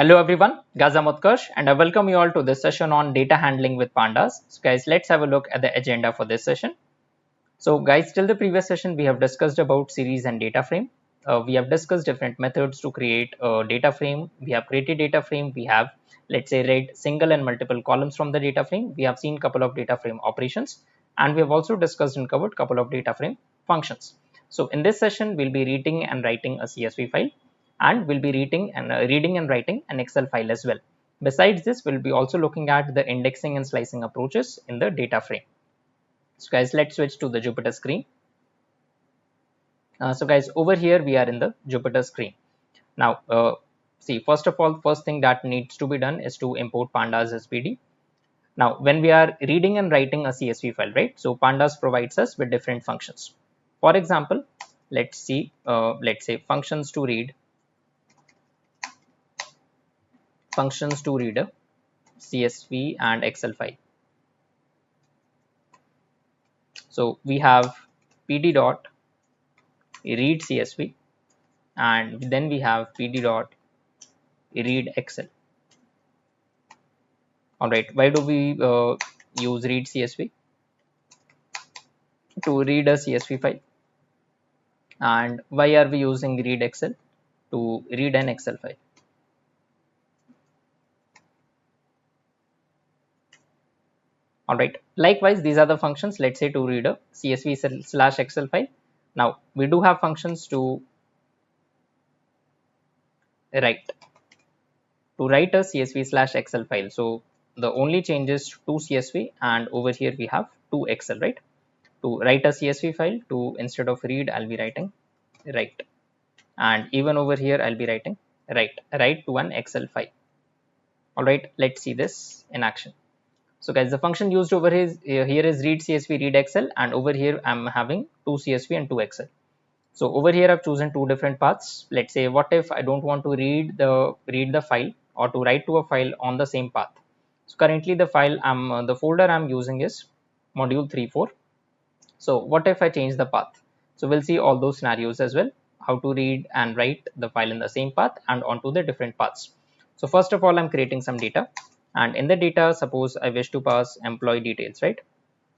Hello everyone, Gaza Mutkarsh, and I welcome you all to this session on data handling with pandas. So guys, let's have a look at the agenda for this session. So guys, till the previous session, we have discussed about series and data frame. We have discussed different methods to create a data frame. We have created data frame. We have, let's say, read single and multiple columns from the data frame. We have seen couple of data frame operations, and we have also discussed and covered couple of data frame functions. So in this session, we'll be reading and writing a CSV file, and we'll be reading and writing an Excel file as well. Besides this, we'll be also looking at the indexing and slicing approaches in the data frame. So guys, let's switch to the Jupyter screen. So guys, over here we are in the Jupyter screen. Now, see, first of all, first thing that needs to be done is to import pandas SPD. Now, when we are reading and writing a CSV file, right? So pandas provides us with different functions. For example, let's say functions to read a CSV and Excel file. So we have pd dot read CSV, and then we have pd dot read Excel. All right, why do we use read CSV? To read a CSV file. And why are we using read Excel? To read an Excel file. All right, likewise, these are the functions, let's say, to read a CSV slash Excel file. Now we do have functions to write a CSV slash Excel file. So the only change is to CSV, and over here we have to Excel, right? To write a CSV file, to instead of read, I'll be writing write, and even over here I'll be writing write to an Excel file. All right, let's see this in action. So guys, the function used over here is read CSV read Excel, and over here I'm having two CSV and two Excel. So over here I've chosen two different paths. Let's say, what if I don't want to read the file or to write to a file on the same path? So currently the the folder I'm using is module 34. So what if I change the path? So we'll see all those scenarios as well, how to read and write the file in the same path and onto the different paths. So first of all, I'm creating some data, and in the data, suppose I wish to pass employee details, right?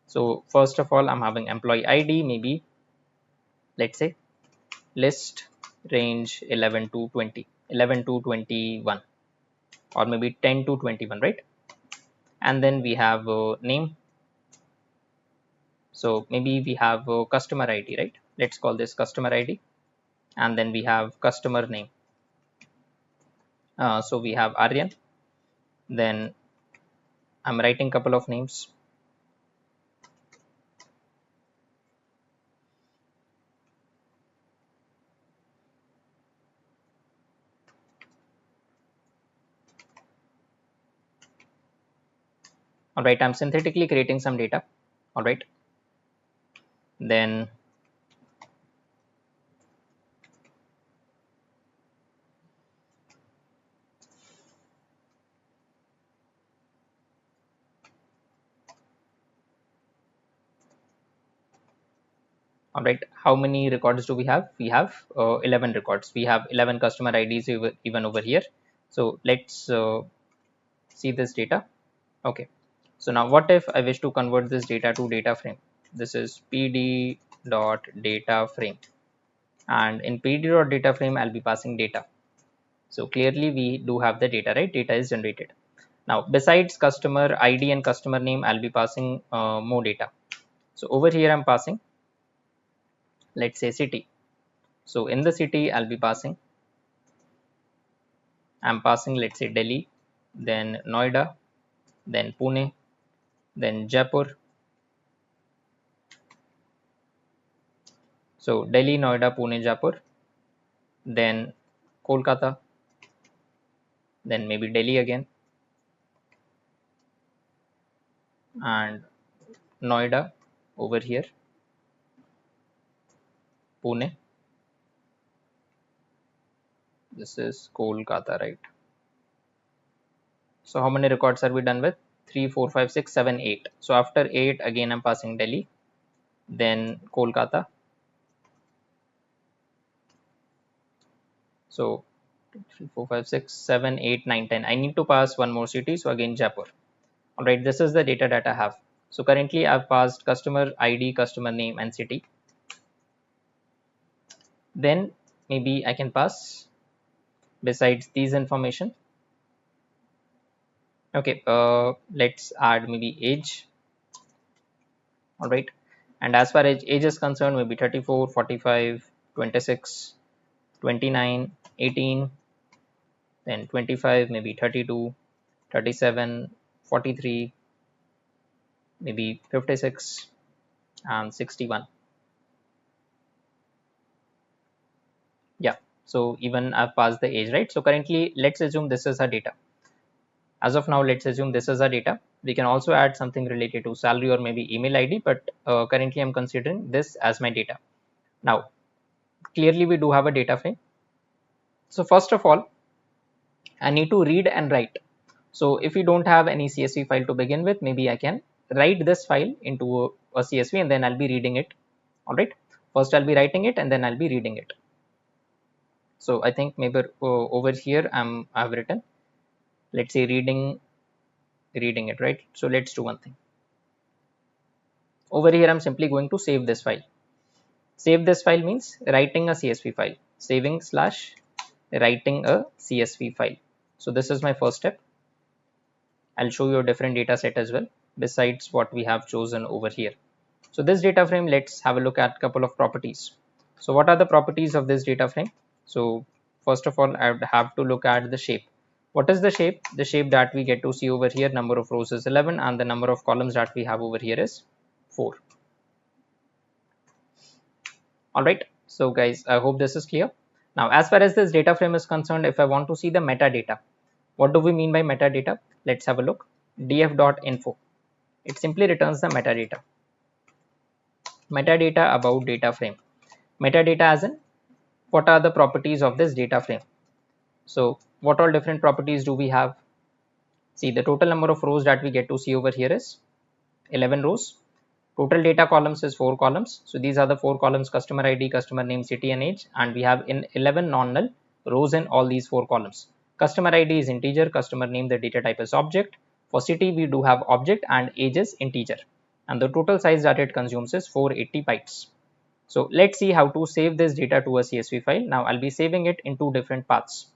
So first of all, I'm having employee ID, maybe let's say list range 11 to 20, 11 to 21, or maybe 10 to 21, right? And then we have name. So maybe we have customer ID, right? Let's call this customer ID. And then we have customer name. So we have Aryan. Then I'm writing couple of names. All right, I'm synthetically creating some data. All right, then all right, how many records do we have? We have 11 records. We have 11 customer IDs even over here. So let's see this data. Okay, so now what if I wish to convert this data to data frame? This is pd dot data frame, and in pd dot data frame I'll be passing data. So clearly we do have the data, right? Data is generated. Now besides customer ID and customer name, I'll be passing more data. So over here I'm passing, let's say, city. So in the city I'm passing let's say Delhi, then Noida, then Pune, then Jaipur. So Delhi, Noida, Pune, Jaipur, then Kolkata, then maybe Delhi again, and Noida over here, Pune. This is Kolkata, right? So how many records are we done with? 3, 4, 5, 6, 7, 8. So after 8, again I'm passing Delhi, then Kolkata. So 3, 4, 5, 6, 7, 8, 9, 10. I need to pass one more city. So again, Jaipur. All right, this is the data that I have. So currently I've passed customer ID, customer name, and city. Then maybe I can pass besides these information. Okay, let's add maybe age. All right, and as far as age is concerned, maybe 34, 45, 26, 29, 18, then 25, maybe 32, 37, 43, maybe 56, and 61. Yeah, so even I've passed the age, right? So currently, let's assume this is our data. As of now, let's assume this is our data. We can also add something related to salary or maybe email ID, but currently I'm considering this as my data. Now, clearly we do have a data frame. So first of all, I need to read and write. So if you don't have any CSV file to begin with, maybe I can write this file into a CSV and then I'll be reading it. All right. First I'll be writing it and then I'll be reading it. So I think maybe over here I've written, let's say reading it, right? So let's do one thing. Over here I'm simply going to save this file. Save this file means writing a CSV file. Saving / writing a CSV file. So this is my first step. I'll show you a different data set as well besides what we have chosen over here. So this data frame, let's have a look at a couple of properties. So what are the properties of this data frame? So first of all, I would have to look at the shape. What is the shape? The shape that we get to see over here, number of rows is 11 and the number of columns that we have over here is 4. All right. So guys, I hope this is clear. Now, as far as this data frame is concerned, if I want to see the metadata, what do we mean by metadata? Let's have a look. df.info. It simply returns the metadata. Metadata about data frame. Metadata as in what are the properties of this data frame. So what all different properties do we have? See, the total number of rows that we get to see over here is 11 rows. Total data columns is 4 columns. So these are the 4 columns: customer ID, customer name, city, and age. And we have in 11 non-null rows in all these 4 columns. Customer ID is integer, customer name, the data type is object. For city, we do have object and age is integer. And the total size that it consumes is 480 bytes. So let's see how to save this data to a CSV file. Now I'll be saving it in 2 different paths.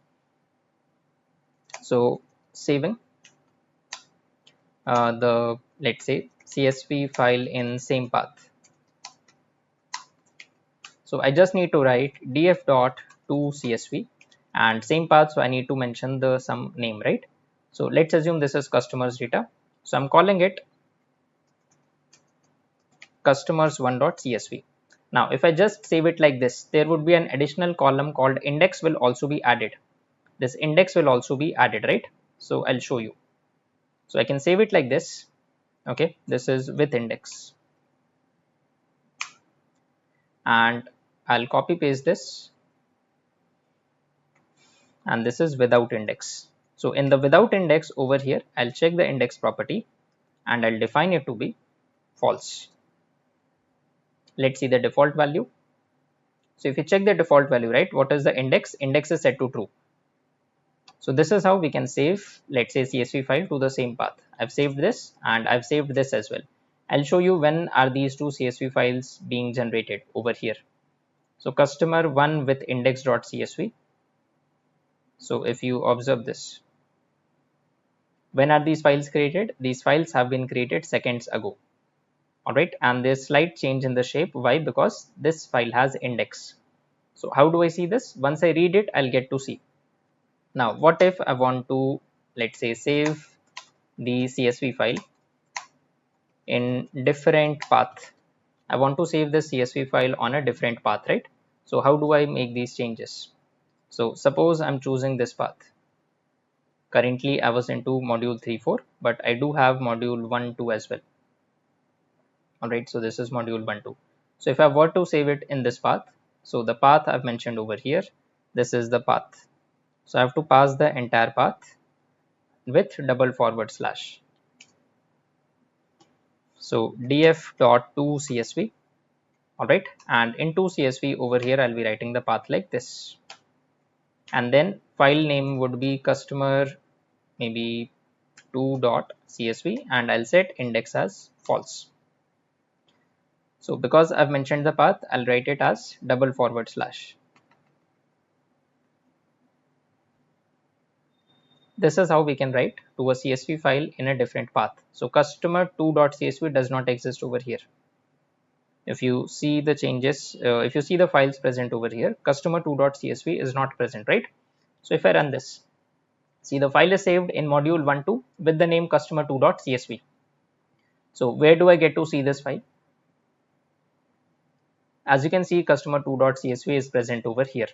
So saving the, let's say, CSV file in same path. So I just need to write df.toCSV and same path. So I need to mention the some name, right? So let's assume this is customers data. So I'm calling it customers1.csv. Now, if I just save it like this, there would be an additional column called index will also be added. This index will also be added, right? So I'll show you. So I can save it like this. Okay, this is with index. And I'll copy paste this. And this is without index. So in the without index over here, I'll check the index property and I'll define it to be false. Let's see the default value. So if you check the default value, right, what is the index? Index is set to true. So this is how we can save, let's say, CSV file to the same path. I've saved this and I've saved this as well. I'll show you when are these two CSV files being generated over here. So customer one with index.csv. So if you observe this, when are these files created? These files have been created seconds ago. All right, and there's slight change in the shape. Why? Because this file has index. So how do I see this? Once I read it, I'll get to see. Now, what if I want to, let's say, save the CSV file in different path? I want to save the CSV file on a different path, right? So how do I make these changes? So suppose I'm choosing this path. Currently, I was into module 3.4, but I do have module 1.2 as well. All right, so this is module 1.2. So if I were to save it in this path, so the path I've mentioned over here, this is the path. So I have to pass the entire path with //. So df.toCSV. All right, and into CSV over here, I'll be writing the path like this. and then file name would be customer maybe 2.csv, and I'll set index as false. So because I've mentioned the path, I'll write it as // This is how we can write to a CSV file in a different path. So customer2.csv does not exist over here. If you see the changes, if you see the files present over here, customer2.csv is not present, right? So if I run this, see the file is saved in module 1.2 with the name customer2.csv. So where do I get to see this file? As you can see, customer2.csv is present over here.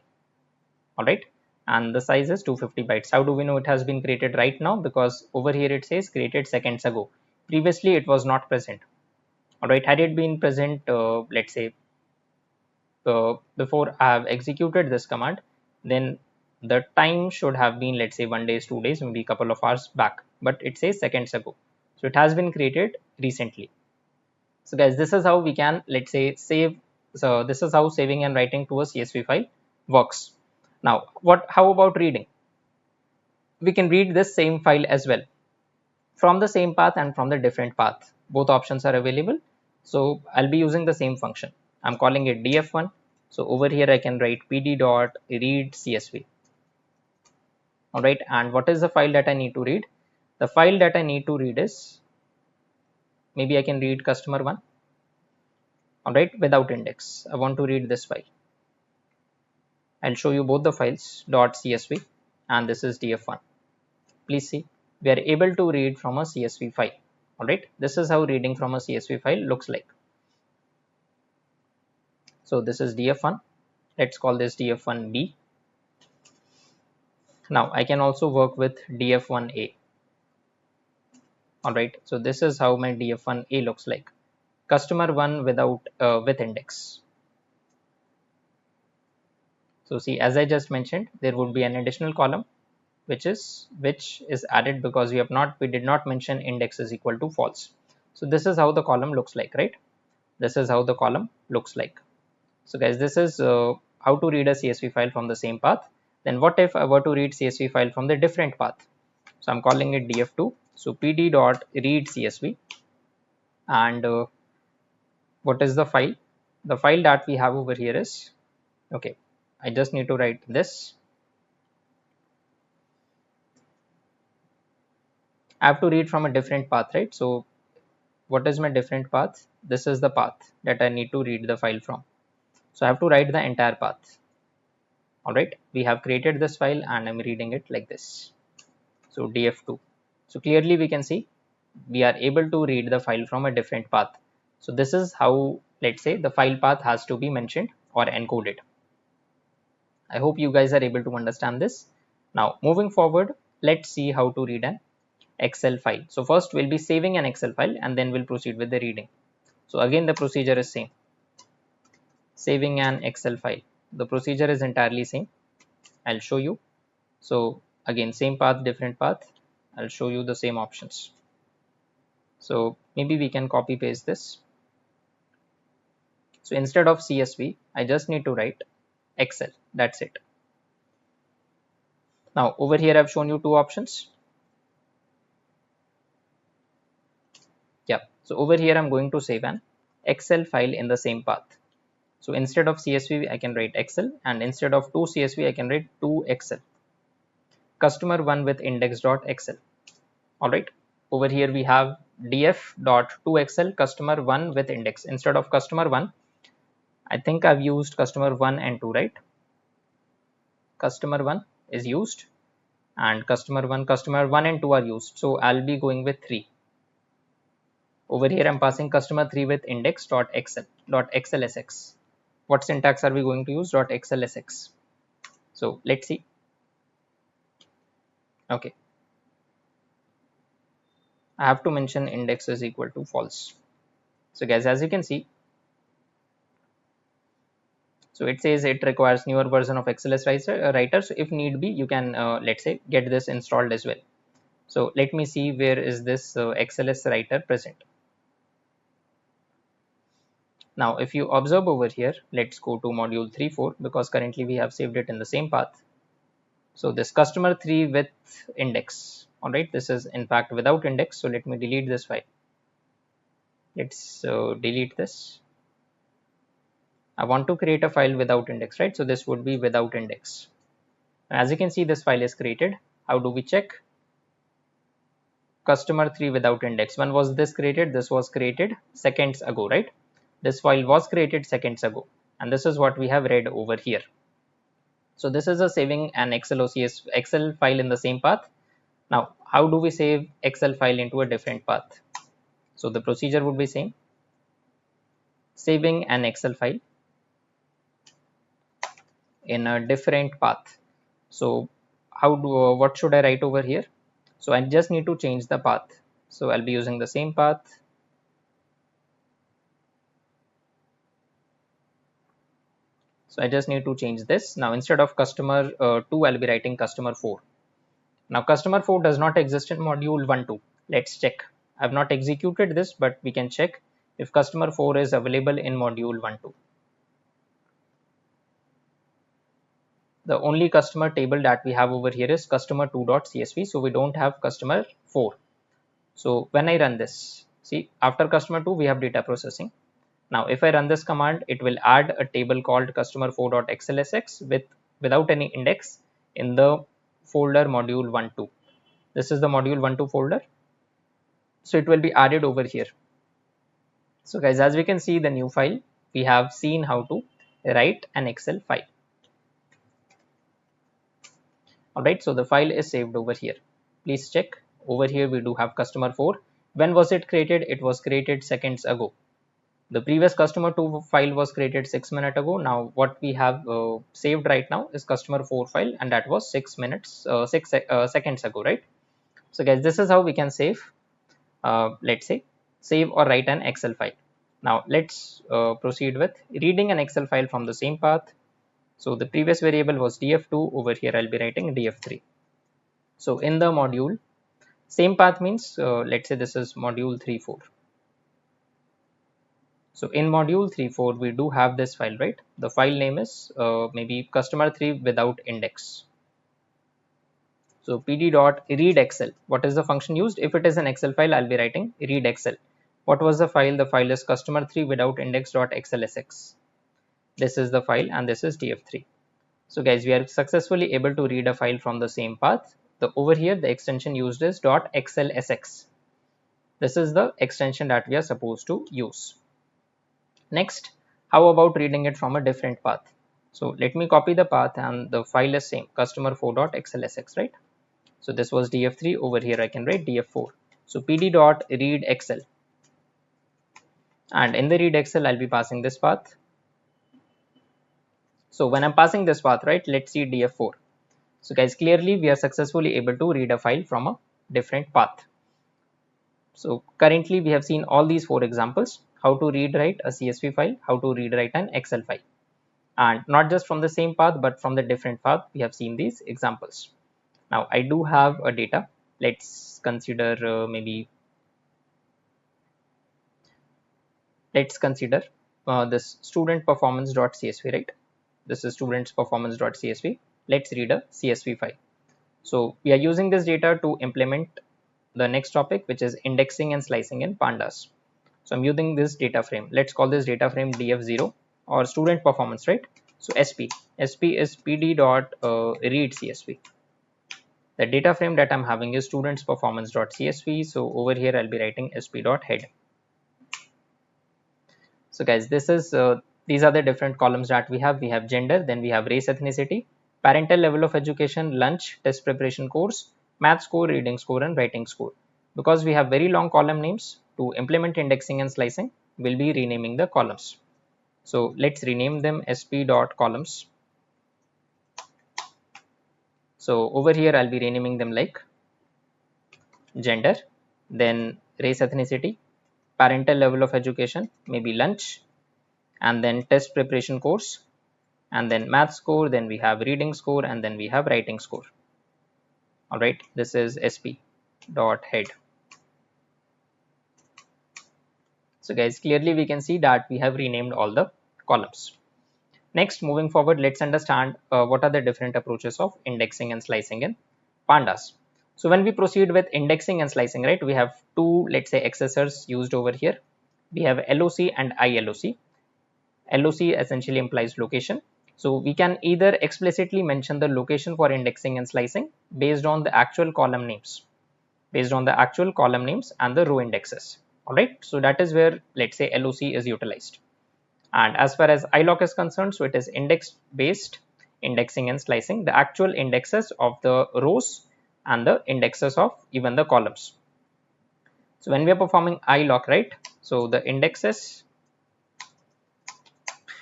All right. And the size is 250 bytes. How do we know it has been created right now? Because over here it says created seconds ago. Previously it was not present. All right. Had it been present, let's say before I have executed this command, then the time should have been, let's say 1 day, 2 days, maybe a couple of hours back, but it says seconds ago. So it has been created recently. So guys, this is how we can, let's say, save. So this is how saving and writing to a CSV file works. Now, how about reading? We can read this same file as well from the same path and from the different path. Both options are available. So I'll be using the same function. I'm calling it df1. So over here I can write pd.read csv. All right. And what is the file that I need to read? The file that I need to read is, maybe I can read customer1. All right, without index. I want to read this file. I'll show you both the files .csv and this is df1. Please see, we are able to read from a CSV file. All right, this is how reading from a CSV file looks like. So this is df1. Let's call this df1b. Now I can also work with df1a. All right, so this is how my df1a looks like. Customer1 without with index. So see, as I just mentioned, there would be an additional column which is added because we did not mention index is equal to false. So this is how the column looks like, right? This is how the column looks like. So guys, this is how to read a CSV file from the same path. Then what if I were to read CSV file from the different path? So I'm calling it df2. So pd.read csv, and what is the file? The file that we have over here is, okay, I just need to write this. I have to read from a different path, right? So what is my different path? This is the path that I need to read the file from. So I have to write the entire path. All right, we have created this file and I'm reading it like this. So df2. So clearly we can see we are able to read the file from a different path. So this is how, let's say, the file path has to be mentioned or encoded. I hope you guys are able to understand this. Now moving forward, let's see how to read an Excel file. So first we'll be saving an Excel file and then we'll proceed with the reading. So again the procedure is same. Saving an Excel file. The procedure is entirely same. I'll show you. So again, same path, different path. I'll show you the same options. So maybe we can copy paste this. So instead of CSV, I just need to write Excel. That's it. Now over here I've shown you two options. Yeah. So over here I'm going to save an Excel file in the same path. So instead of CSV, I can write Excel, and instead of 2 CSV, I can write 2 Excel. Customer1 with index.excel. All right. Over here we have df.2excel customer1 with index. Instead of customer1, I think I've used customer1 and 2, right? Customer1 is used, and customer1 and 2 are used. So I'll be going with 3. Over here I'm passing customer3 with index.excel.xlsx. What syntax are we going to use? .xlsx. So let's see. Okay, I have to mention index is equal to false. So guys, as you can see, so it says it requires newer version of XLS writer. So if need be, you can let's say get this installed as well. So let me see, where is this XLS writer present. Now if you observe over here, let's go to module 3.4 because currently we have saved it in the same path. So this customer 3 with index. All right, this is in fact without index. So let me delete this file. Let's delete this. I want to create a file without index, right? So this would be without index. As you can see, this file is created. How do we check? Customer 3 without index. When was this created? This was created seconds ago, right? This file was created seconds ago. And this is what we have read over here. So this is a saving an Excel file in the same path. Now, how do we save Excel file into a different path? So the procedure would be same. Saving an Excel file in a different path. So what should I write over here? So I just need to change the path. So I'll be using the same path. So I just need to change this. Now instead of customer 2, I'll be writing customer 4. Now customer 4 does not exist in module 1.2. Let's check. I've not executed this, but we can check if customer 4 is available in module 1.2. The only customer table that we have over here is customer2.csv. So we don't have customer 4. So when I run this, see, after customer 2, we have data processing. Now, if I run this command, it will add a table called customer4.xlsx without any index in the folder module 1.2. This is the module 1.2 folder. So it will be added over here. So guys, as we can see the new file, we have seen how to write an Excel file. Alright, so the file is saved over here. Please check. Over here we do have customer 4. When was it created? It was created seconds ago. The previous customer 2 file was created 6 minutes ago. Now what we have saved right now is customer 4 file, and that was 6 seconds ago, right? So guys, this is how we can save, let's say, save or write an Excel file. Now let's proceed with reading an Excel file from the same path. So the previous variable was df2. Over here I'll be writing df3. So in the module, same path means let's say this is module 3.4. So in module 3.4, we do have this file, right? The file name is maybe customer 3 without index. So pd.read Excel. What is the function used? If it is an Excel file, I'll be writing read Excel. What was the file? The file is customer 3 without index.xlsx. This is the file, and this is df3. So guys, we are successfully able to read a file from the same path. Over here, the extension used is .xlsx. This is the extension that we are supposed to use. Next, how about reading it from a different path? So let me copy the path, and the file is same, customer4.xlsx, right? So this was df3. Over here I can write df4. So pd.read Excel, and in the read Excel I'll be passing this path. So when I'm passing this path, right, let's see df4. So guys, clearly we are successfully able to read a file from a different path. So currently we have seen all these 4 examples: how to read write a CSV file, how to read write an Excel file, and not just from the same path but from the different path. We have seen these examples. Now I do have a data. Let's consider this student performance.csv, right? This is students performance.csv. Let's read a CSV file. So we are using this data to implement the next topic, which is indexing and slicing in pandas. So I'm using this data frame. Let's call this data frame df0 or student performance, right? So sp is pd.read CSV. The data frame that I'm having is students performance.csv. So over here I'll be writing sp.head. So guys, these are the different columns that we have. We have gender, then we have race, ethnicity, parental level of education, lunch, test preparation course, math score, reading score, and writing score. Because we have very long column names, to implement indexing and slicing, we'll be renaming the columns. So let's rename them sp.columns. So over here I'll be renaming them like gender, then race, ethnicity, parental level of education, maybe lunch, and then test preparation course, and then math score, then we have reading score, and then we have writing score. All right, this is sp.head. So guys, clearly we can see that we have renamed all the columns. Next, moving forward, let's understand what are the different approaches of indexing and slicing in pandas. So when we proceed with indexing and slicing, right, we have two, let's say, accessors used over here. We have LOC and ILOC. LOC essentially implies location. So we can either explicitly mention the location for indexing and slicing based on the actual column names, and the row indexes. All right. So that is where, let's say, LOC is utilized. And as far as ILOC is concerned, so it is index based indexing and slicing, the actual indexes of the rows and the indexes of even the columns. So when we are performing ILOC, right, so the indexes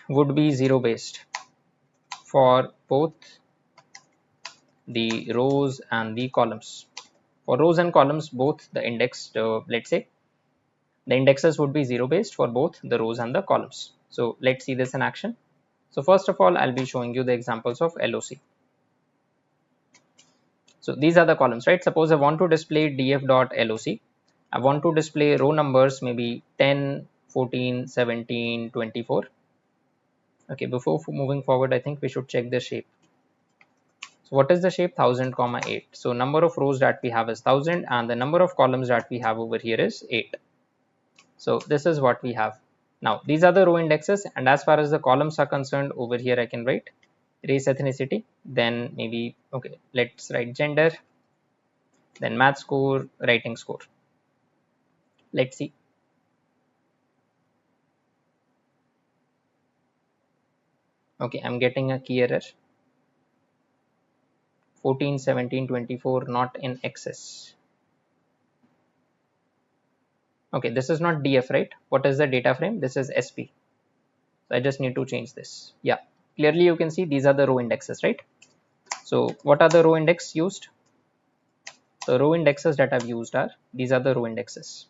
would be 0 based for both the rows and the columns. For rows and columns, both the index, let's say, the indexes would be 0 based for both the rows and the columns. So let's see this in action. So first of all, I'll be showing you the examples of LOC. So these are the columns, right? Suppose I want to display df.loc. I want to display row numbers, maybe 10, 14, 17, 24. Okay, before moving forward, I think we should check the shape. So what is the shape? 1000, 8. So number of rows that we have is 1000 and the number of columns that we have over here is 8. So this is what we have. Now these are the row indexes, and as far as the columns are concerned, over here I can write race, ethnicity, then maybe, okay, let's write gender, then math score, writing score. Let's see. Okay, I'm getting a key error. 14, 17, 24 not in excess. Okay, this is not DF, right? What is the data frame? This is SP. So I just need to change this. Yeah, clearly you can see these are the row indexes, right? So what are the row index used? The row indexes that I've used are, these are the row indexes.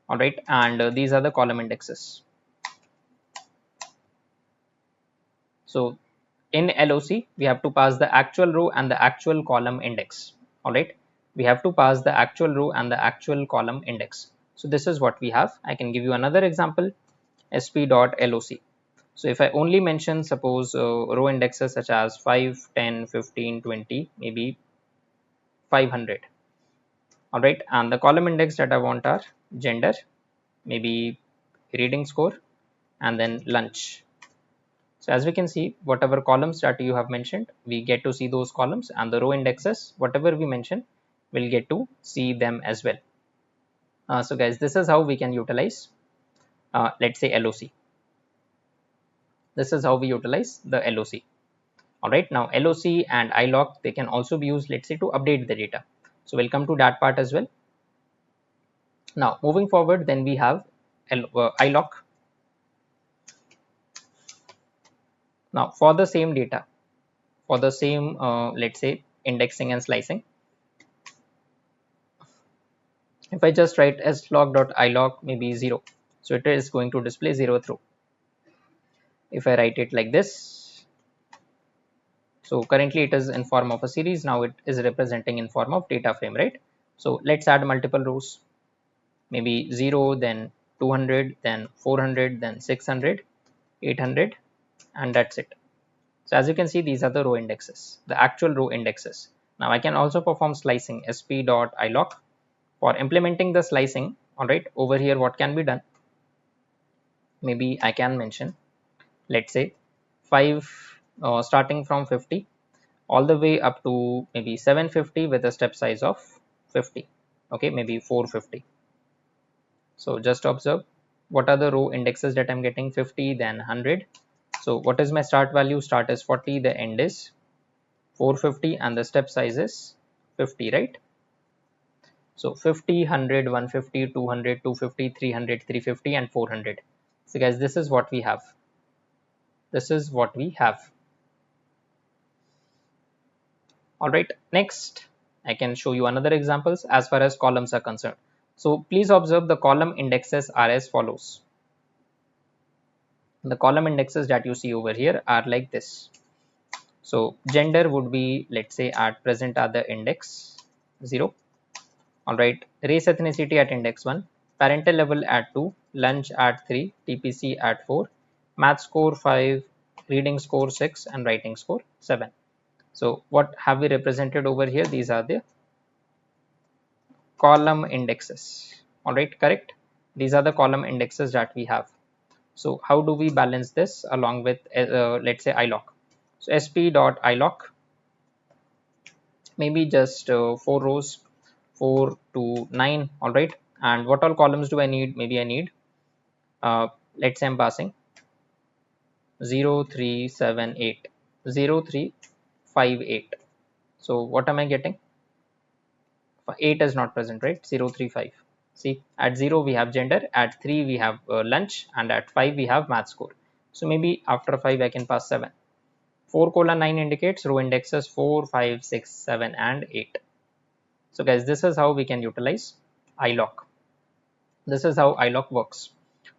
All right, and these are the column indexes. So in LOC, we have to pass the actual row and the actual column index. All right, we have to pass the actual row and the actual column index. So this is what we have. I can give you another example, sp.loc. So if I only mention, suppose row indexes such as 5, 10, 15, 20, maybe 500. All right, and the column index that I want are gender, maybe reading score, and then lunch. So as we can see, whatever columns that you have mentioned, we get to see those columns, and the row indexes, whatever we mention, we'll get to see them as well. So guys, this is how we can utilize, let's say, LOC. This is how we utilize the LOC. All right, now LOC and ILOC, they can also be used, let's say, to update the data. So we'll come to that part as well. Now moving forward, then we have ILOC. Now for the same data, for the same, let's say, indexing and slicing, if I just write slog.iloc maybe 0, so it is going to display 0th row. If I write it like this, so currently it is in form of a series, now it is representing in form of data frame, right? So let's add multiple rows, maybe 0, then 200, then 400, then 600, 800, and that's it. So as you can see, these are the row indexes, the actual row indexes. Now I can also perform slicing, sp.iloc. For implementing the slicing, all right, over here what can be done? Maybe I can mention, let's say, 5 starting from 50 all the way up to maybe 750 with a step size of 50. Okay, maybe 450. So just observe what are the row indexes that I'm getting. 50, then 100. So what is my start value? Start is 40, the end is 450, and the step size is 50, right? So 50, 100, 150, 200, 250, 300, 350, and 400. So guys, this is what we have. This is what we have. All right, next I can show you another examples as far as columns are concerned. So please observe the column indexes are as follows. The column indexes that you see over here are like this. So gender would be, let's say, at present are the index 0. All right, race, ethnicity at index 1, parental level at 2, lunch at 3, TPC at 4, math score 5, reading score 6, and writing score 7. So what have we represented over here? These are the column indexes. All right, correct. These are the column indexes that we have. So how do we balance this along with let's say iloc? So sp.iloc, maybe just 4 rows, 4 to 9. All right, and what all columns do I need? Maybe I need let's say I'm passing 0 3 7 8 0 3 5 8. So what am I getting? 8 is not present, right? 0 3 5. See, at 0 we have gender, at 3 we have lunch, and at 5 we have math score. So maybe after 5 I can pass 7. 4:9 indicates row indexes 4, 5, 6, 7, and 8. So guys, this is how we can utilize iloc. This is how iloc works.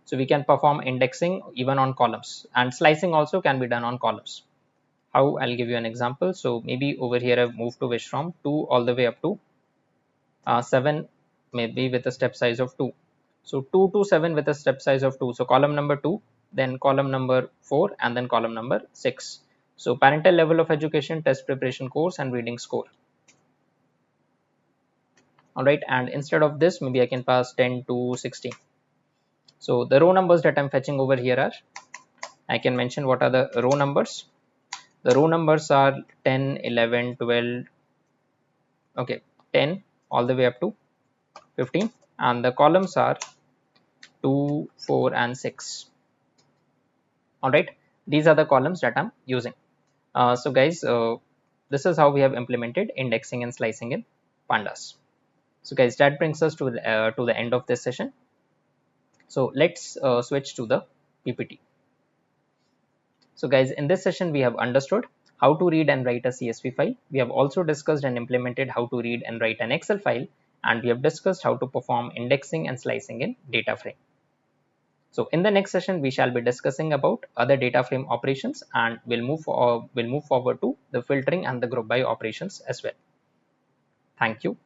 So we can perform indexing even on columns, and slicing also can be done on columns. How? I'll give you an example. So maybe over here I've moved to wish from 2 all the way up to 7, maybe with a step size of 2. So 2 to 7 with a step size of 2. So column number 2, then column number 4, and then column number 6. So parental level of education, test preparation course, and reading score. All right, and instead of this, maybe I can pass 10 to 16. So the row numbers that I'm fetching over here are, I can mention what are the row numbers. The row numbers are 10, 11, 12, okay, 10 all the way up to 15, and the columns are 2, 4, and 6. All right, these are the columns that I'm using. So guys, this is how we have implemented indexing and slicing in pandas. So guys, that brings us to the end of this session. So let's switch to the PPT. So guys, in this session we have understood how to read and write a CSV file. We have also discussed and implemented how to read and write an Excel file, and we have discussed how to perform indexing and slicing in data frame. So in the next session we shall be discussing about other data frame operations, and we'll move forward to the filtering and the group by operations as well. Thank you.